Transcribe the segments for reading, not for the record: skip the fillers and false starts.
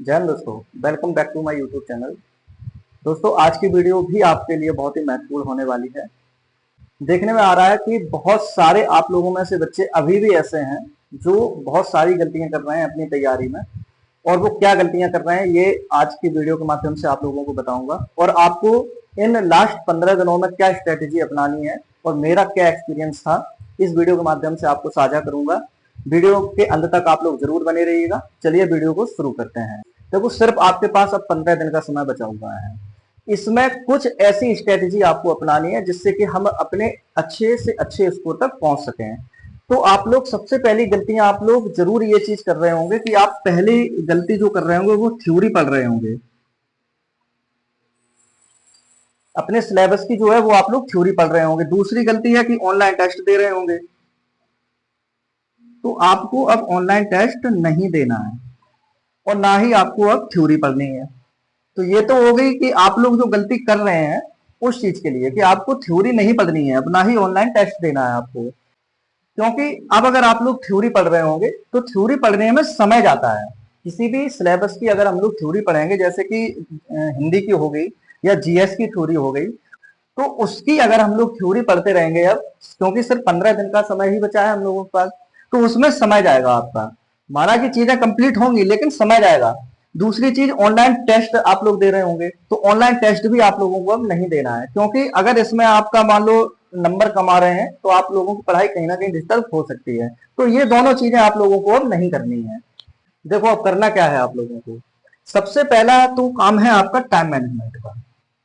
जय हिंद दोस्तों, welcome back to my YouTube channel. दोस्तों, आज की वीडियो भी आपके लिए बहुत ही महत्वपूर्ण होने वाली है। देखने में आ रहा है कि बहुत सारे आप लोगों में से बच्चे अभी भी ऐसे हैं जो बहुत सारी गलतियां कर रहे हैं अपनी तैयारी में। और वो क्या गलतियां कर रहे हैं ये आज की वीडियो के माध्यम से आप लोगों को बताऊंगा, और आपको इन लास्ट 15 दिनों में क्या स्ट्रेटेजी अपनानी है और मेरा क्या एक्सपीरियंस था, इस वीडियो के माध्यम से आपको साझा करूंगा। वीडियो के अंत तक आप लोग जरूर बने रहिएगा। चलिए वीडियो को शुरू करते हैं। देखो, सिर्फ आपके पास अब 15 दिन का समय बचा हुआ है। इसमें कुछ ऐसी स्ट्रेटेजी आपको अपनानी है जिससे कि हम अपने अच्छे से अच्छे स्कोर तक पहुंच सकें। तो आप लोग सबसे पहली गलतियां आप लोग जरूर ये चीज कर रहे होंगे कि आप पहली गलती जो कर रहे होंगे वो थ्योरी पढ़ रहे होंगे। अपने सिलेबस की जो है वो आप लोग थ्योरी पढ़ रहे होंगे। दूसरी गलती है कि ऑनलाइन टेस्ट दे रहे होंगे। तो आपको अब ऑनलाइन टेस्ट नहीं देना है और ना ही आपको अब थ्योरी पढ़नी है। तो ये तो हो गई कि आप लोग जो गलती कर रहे हैं उस चीज के लिए कि आपको थ्योरी नहीं पढ़नी है, अब ना ही ऑनलाइन टेस्ट देना है आपको। क्योंकि अब अगर आप लोग थ्योरी पढ़ रहे होंगे तो थ्योरी पढ़ने में समय जाता है। किसी भी सिलेबस की अगर हम लोग थ्योरी पढ़ेंगे, जैसे कि हिंदी की हो गई या जीएस की थ्योरी हो गई, तो उसकी अगर हम लोग थ्योरी पढ़ते रहेंगे अब, क्योंकि सिर्फ 15 दिन का समय ही बचा है हम लोगों के पास, तो उसमें समय जाएगा आपका। माना कि चीजें कंप्लीट होंगी लेकिन समय जाएगा। दूसरी चीज, ऑनलाइन टेस्ट आप लोग दे रहे होंगे तो ऑनलाइन टेस्ट भी आप लोगों को अब नहीं देना है, क्योंकि अगर इसमें आपका मान लो नंबर कम आ रहे हैं तो आप लोगों की पढ़ाई कहीं ना कहीं डिस्टर्ब हो सकती है। तो ये दोनों चीजें आप लोगों को अब नहीं करनी है। देखो, अब करना क्या है आप लोगों को। सबसे पहला तो काम है आपका टाइम मैनेजमेंट का,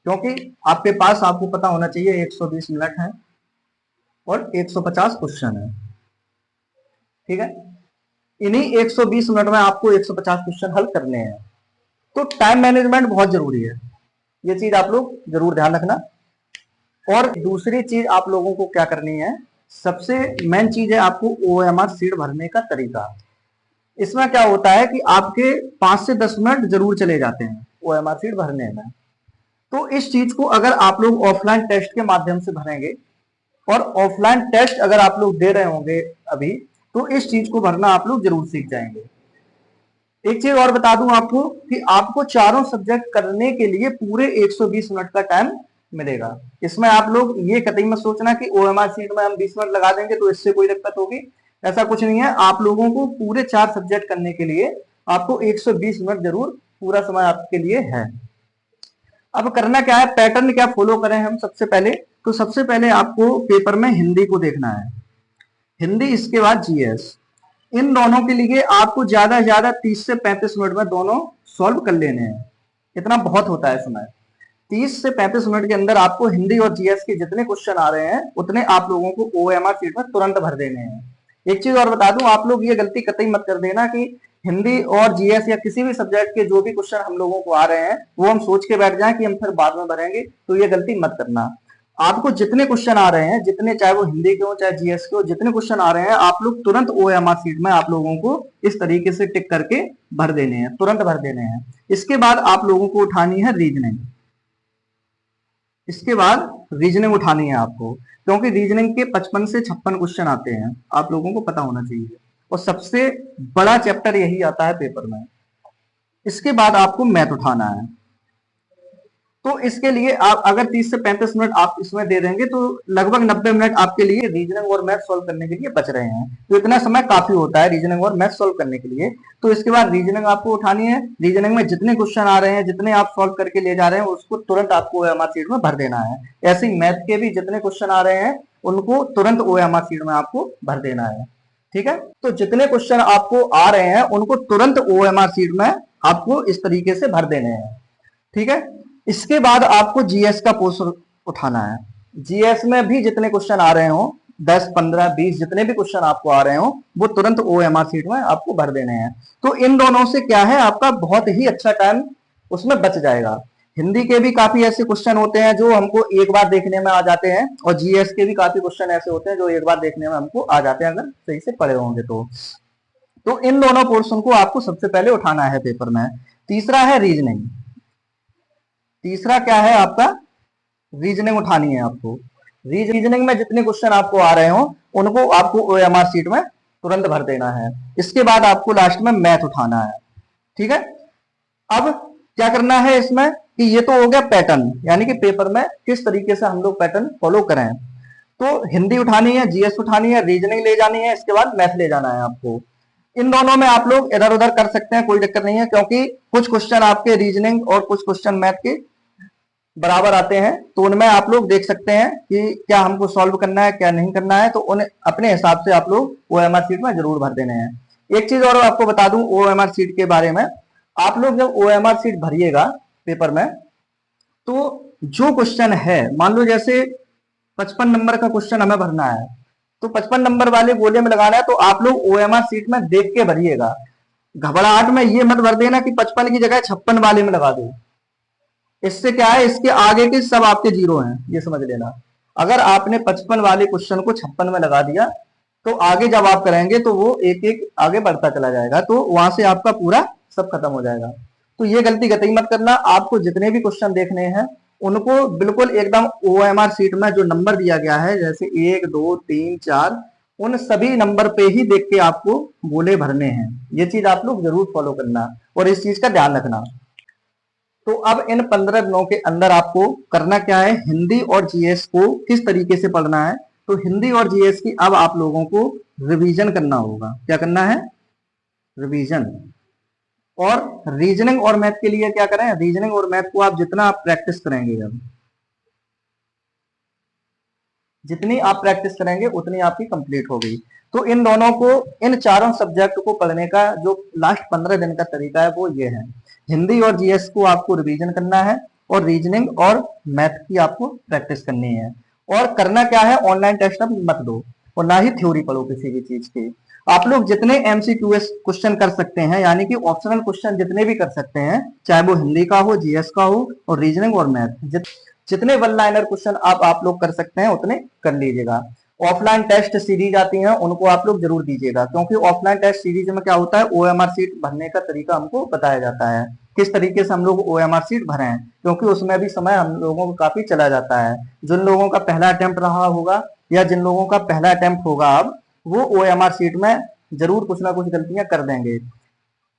क्योंकि आपके पास आपको पता होना चाहिए 120 मिनट है और 150 क्वेश्चन है। ठीक है, इन्हीं 120 मिनट में आपको 150 क्वेश्चन हल करने हैं। तो टाइम मैनेजमेंट बहुत जरूरी है, ये चीज आप लोग जरूर ध्यान रखना। और दूसरी चीज आप लोगों को क्या करनी है, सबसे मेन चीज है आपको ओएमआर शीट भरने का तरीका। इसमें क्या होता है कि आपके 5 से 10 मिनट जरूर चले जाते हैं ओएमआर शीट भरने में। तो इस चीज को अगर आप लोग ऑफलाइन टेस्ट के माध्यम से भरेंगे, और ऑफलाइन टेस्ट अगर आप लोग दे रहे होंगे अभी, तो इस चीज को भरना आप लोग जरूर सीख जाएंगे। एक चीज और बता दूं आपको कि आपको चारों सब्जेक्ट करने के लिए पूरे 120 मिनट का टाइम मिलेगा। इसमें आप लोग ये कतई मत सोचना कि ओएमआर शीट में हम 20 मिनट लगा देंगे तो इससे कोई दिक्कत होगी। ऐसा कुछ नहीं है। आप लोगों को पूरे 4 सब्जेक्ट करने के लिए आपको 120 मिनट जरूर पूरा समय आपके लिए है। अब करना क्या है, पैटर्न क्या फॉलो करें हम सबसे पहले। तो सबसे पहले आपको पेपर में हिंदी को देखना है, हिंदी, इसके बाद जीएस। इन दोनों के लिए आपको ज्यादा से ज्यादा 30 से 35 मिनट में दोनों सॉल्व कर लेने हैं। इतना बहुत होता है समय। 30 से 35 मिनट के अंदर आपको हिंदी और जीएस के जितने क्वेश्चन आ रहे हैं उतने आप लोगों को ओएमआर शीट में तुरंत भर देने हैं। एक चीज और बता दूं, आप लोग ये गलती कतई मत कर देना कि हिंदी और जीएस या किसी भी सब्जेक्ट के जो भी क्वेश्चन हम लोगों को आ रहे हैं वो हम सोच के बैठ जाएं कि हम फिर बाद में भरेंगे। तो ये गलती मत करना। आपको जितने क्वेश्चन आ रहे हैं, जितने, चाहे वो हिंदी के हो चाहे जीएस के हो, जितने क्वेश्चन आ रहे हैं आप लोग तुरंत ओएमआर शीट में आप लोगों को इस तरीके से टिक करके भर देने हैं, तुरंत भर देने हैं। इसके बाद आप लोगों को उठानी है रीजनिंग। इसके बाद रीजनिंग उठानी है आपको, क्योंकि रीजनिंग के 55 से 56 क्वेश्चन आते हैं, आप लोगों को पता होना चाहिए। और सबसे बड़ा चैप्टर यही आता है पेपर में। इसके बाद आपको मैथ उठाना है। तो इसके लिए आप अगर 30 से 35 मिनट आप इसमें दे देंगे तो लगभग 90 मिनट आपके लिए रीजनिंग और मैथ सॉल्व करने के लिए बच रहे हैं। तो इतना समय काफी होता है रीजनिंग और मैथ सॉल्व करने के लिए। तो इसके बाद रीजनिंग आपको उठानी है। रीजनिंग में जितने क्वेश्चन आ रहे हैं, जितने आप सॉल्व करके ले जा रहे हैं, उसको तुरंत आपको ओएमआर शीट में भर देना है। ऐसे ही मैथ के भी जितने क्वेश्चन आ रहे हैं उनको तुरंत ओएमआर शीट में आपको भर देना है। ठीक है, तो जितने क्वेश्चन आपको आ रहे हैं उनको तुरंत ओएमआर शीट में आपको इस तरीके से भर देने हैं। ठीक है, इसके बाद आपको जीएस का पोर्शन उठाना है। जीएस में भी जितने क्वेश्चन आ रहे हो, 10, 15, 20 जितने भी क्वेश्चन आपको आ रहे हो, वो तुरंत ओएमआर शीट में आपको भर देने हैं। तो इन दोनों से क्या है, आपका बहुत ही अच्छा टाइम उसमें बच जाएगा। हिंदी के भी काफी ऐसे क्वेश्चन होते हैं जो हमको एक बार देखने में आ जाते हैं, और जीएस के भी काफी क्वेश्चन ऐसे होते हैं जो एक बार देखने में हमको आ जाते हैं अगर सही से पढ़े होंगे तो इन दोनों पोर्शन को आपको सबसे पहले उठाना है पेपर में। तीसरा है रीजनिंग। तीसरा क्या है आपका, रीजनिंग उठानी है आपको। रीजनिंग में जितने क्वेश्चन आपको आ रहे हो उनको आपको ओएमआर शीट में तुरंत भर देना है। इसके बाद आपको लास्ट में मैथ उठाना है। ठीक है, अब क्या करना है इसमें कि ये तो हो गया पैटर्न, यानी कि पेपर में किस तरीके से हम लोग पैटर्न फॉलो करें। तो हिंदी उठानी है, जीएस उठानी है, रीजनिंग ले जानी है, इसके बाद मैथ ले जाना है आपको। इन दोनों में आप लोग इधर उधर कर सकते हैं, कोई दिक्कत नहीं है, क्योंकि कुछ क्वेश्चन आपके रीजनिंग और कुछ क्वेश्चन मैथ के बराबर आते हैं, तो उनमें आप लोग देख सकते हैं कि क्या हमको सॉल्व करना है क्या नहीं करना है, तो उन्हें अपने हिसाब से आप लोग ओएमआर शीट में जरूर भर देने हैं। एक चीज और आपको बता दूं ओएमआर शीट के बारे में, आप लोग जब ओएमआर शीट भरिएगा पेपर में, तो जो क्वेश्चन है, मान लो जैसे 55 नंबर का क्वेश्चन हमें भरना है, तो 55 नंबर वाले गोले में लगाना है, तो आप लोग ओएमआर शीट में देख के भरिएगा। घबराहट में ये मत भर देना कि 55 की जगह 56 वाले में लगा दो। इससे क्या है, इसके आगे के सब आपके जीरो हैं, ये समझ लेना। अगर आपने 55 वाले क्वेश्चन को 56 में लगा दिया, तो आगे जब आप करेंगे तो वो एक एक आगे बढ़ता चला जाएगा, तो वहां से आपका पूरा सब खत्म हो जाएगा। तो ये गलती कतई मत करना। आपको जितने भी क्वेश्चन देखने हैं उनको बिल्कुल एकदम ओएमआर शीट में जो नंबर दिया गया है, जैसे 1 2 3 4, उन सभी नंबर पे ही देख के आपको गोले भरने हैं। ये चीज आप लोग जरूर फॉलो करना और इस चीज का ध्यान रखना। तो अब इन 15 दिनों के अंदर आपको करना क्या है, हिंदी और जीएस को किस तरीके से पढ़ना है। तो हिंदी और जीएस की अब आप लोगों को रिवीजन करना होगा। क्या करना है, रिवीजन। और रीजनिंग और मैथ के लिए क्या करें, रीजनिंग और मैथ को आप जितना आप प्रैक्टिस करेंगे, अब जितनी आप प्रैक्टिस करेंगे उतनी आपकी कंप्लीट होगी। तो इन दोनों को, इन चारों सब्जेक्ट को पढ़ने का जो लास्ट 15 दिन का तरीका है वो ये है। हिंदी और जीएस को आपको रिवीजन करना है और रीजनिंग और मैथ की आपको प्रैक्टिस करनी है। और करना क्या है, ऑनलाइन टेस्ट अब मत दो और ना ही थ्योरी पढ़ो किसी भी चीज की। आप लोग जितने एमसीक्यूएस क्वेश्चन कर सकते हैं, यानी कि ऑप्शनल क्वेश्चन जितने भी कर सकते हैं, चाहे वो हिंदी का हो, जीएस का हो और रीजनिंग और मैथ, जितने वन लाइनर क्वेश्चन आप लोग कर सकते हैं उतने कर लीजिएगा। ऑफलाइन टेस्ट सीरीज आती हैं उनको आप लोग जरूर दीजिएगा, क्योंकि ऑफलाइन टेस्ट सीरीज में क्या होता है, ओएमआर शीट भरने का तरीका हमको बताया जाता है, किस तरीके से हम लोग ओएमआर शीट भरें, क्योंकि उसमें भी समय हम लोगों को काफी चला जाता है। जिन लोगों का पहला अटेम्प्ट रहा होगा या जिन लोगों का पहला अटेम्प्ट होगा, अब वो ओएमआर शीट में जरूर कुछ ना कुछ गलतियां कर देंगे।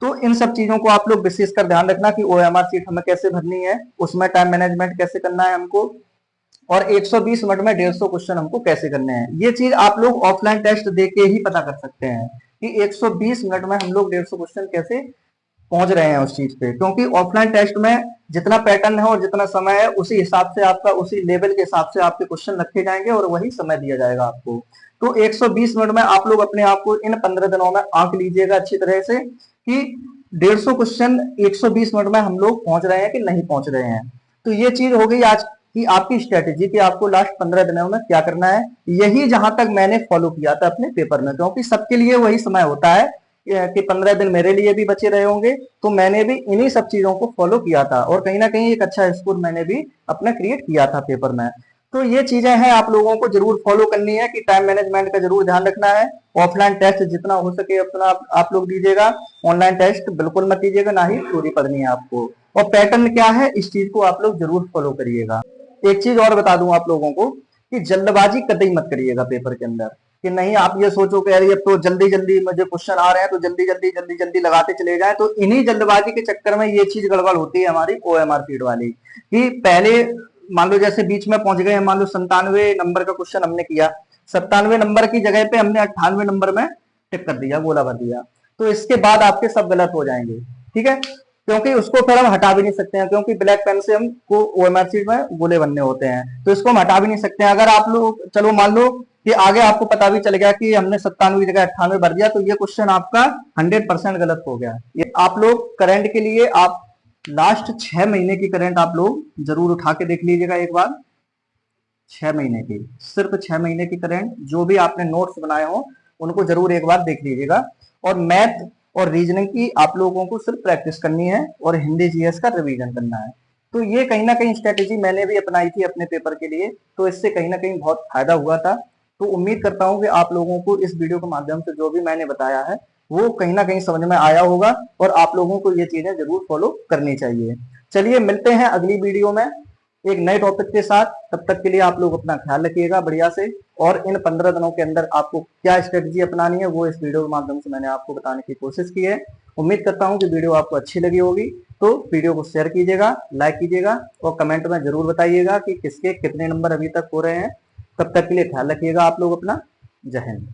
तो इन सब चीजों को आप लोग विशेष कर ध्यान रखना कि ओएमआर शीट हमें कैसे भरनी है, उसमें टाइम मैनेजमेंट कैसे करना है हमको, और 120 मिनट में 150 क्वेश्चन हमको कैसे करने हैं। ये चीज आप लोग ऑफलाइन टेस्ट देके ही पता कर सकते हैं कि 120 मिनट में हम लोग 150 क्वेश्चन कैसे पहुंच रहे हैं उस चीज पे, क्योंकि ऑफलाइन टेस्ट में जितना पैटर्न है और जितना समय है उसी हिसाब से आपका, उसी लेवल के हिसाब से आपके क्वेश्चन रखे जाएंगे और वही समय दिया जाएगा आपको। तो 120 मिनट में आप लोग अपने आप को इन 15 दिनों में आंक लीजिएगा अच्छी तरह से कि 150 क्वेश्चन 120 मिनट में हम लोग पहुंच रहे हैं कि नहीं पहुंच रहे हैं। तो ये चीज हो गई आज की आपकी स्ट्रेटेजी कि आपको लास्ट 15 दिनों में क्या करना है। यही जहां तक मैंने फॉलो किया था अपने पेपर में, क्योंकि सबके लिए वही समय होता है कि 15 दिन मेरे लिए भी बचे रहे होंगे, तो मैंने भी इन्हीं सब चीजों को फॉलो किया था और कहीं ना कहीं एक अच्छा स्कोर मैंने भी अपना क्रिएट किया था पेपर में। तो ये चीजें हैं आप लोगों को जरूर फॉलो करनी है कि टाइम मैनेजमेंट का जरूर ध्यान रखना है। ऑफलाइन टेस्ट जितना हो सके अपना आप लोग दीजिएगा, ऑनलाइन टेस्ट बिल्कुल मत दीजिएगा, ना ही थ्योरी पढ़नी है आपको। और पैटर्न क्या है इस चीज को आप लोग जरूर फॉलो करिएगा। एक चीज और बता दूं आप लोगों को कि जल्दबाजी कतई मत करिएगा पेपर के अंदर, कि नहीं आप ये सोचो कि अरे अब तो जल्दी जल्दी मुझे क्वेश्चन आ रहे हैं तो जल्दी जल्दी जल्दी जल्दी लगाते चले जाए। तो इन्हीं जल्दबाजी के चक्कर में ये चीज गड़बड़ होती है हमारी ओएमआर शीट वाली, कि पहले मान लो जैसे बीच में पहुंच गए, मान लो 97 नंबर का क्वेश्चन हमने किया, 97 नंबर की जगह पे हमने 98 नंबर में टिक कर दिया, गोला भर दिया, तो इसके बाद आपके सब गलत हो जाएंगे। ठीक है, क्योंकि उसको फिर हम हटा भी नहीं सकते हैं, क्योंकि ब्लैक पेन से हमको ओएमआर शीट में गोले बनने होते हैं, तो इसको हम हटा भी नहीं सकते हैं। अगर आप लोग चलो मान लो कि आगे आपको पता भी चल गया कि हमने 97 की जगह 98 भर दिया, तो ये क्वेश्चन आपका 100% गलत हो गया। ये आप लोग करंट के लिए आप लास्ट 6 महीने की करंट आप लोग जरूर उठा के देख लीजिएगा एक बार। 6 महीने की, सिर्फ 6 महीने की करंट जो भी आपने नोट्स बनाए हो उनको जरूर एक बार देख लीजिएगा। और मैथ और रीजनिंग की आप लोगों को सिर्फ प्रैक्टिस करनी है और हिंदी जीएस का रिवीजन करना है। तो ये कहीं ना कहीं स्ट्रेटेजी मैंने भी अपनाई थी अपने पेपर के लिए, तो इससे कहीं ना कहीं बहुत फायदा हुआ था। तो उम्मीद करता हूँ कि आप लोगों को इस वीडियो के माध्यम से जो भी मैंने बताया है वो कहीं ना कहीं समझ में आया होगा और आप लोगों को ये चीजें जरूर फॉलो करनी चाहिए। चलिए मिलते हैं अगली वीडियो में एक नए टॉपिक के साथ। तब तक के लिए आप लोग अपना ख्याल रखिएगा बढ़िया से, और इन 15 दिनों के अंदर आपको क्या स्ट्रेटजी अपनानी है वो इस वीडियो के माध्यम से मैंने आपको बताने की कोशिश की है। उम्मीद करता हूँ कि वीडियो आपको अच्छी लगी होगी। तो वीडियो को शेयर कीजिएगा, लाइक कीजिएगा और कमेंट में जरूर बताइएगा कि किसके कितने नंबर अभी तक हो रहे हैं। तब तक के लिए ख्याल रखिएगा आप लोग अपना। जय हिंद।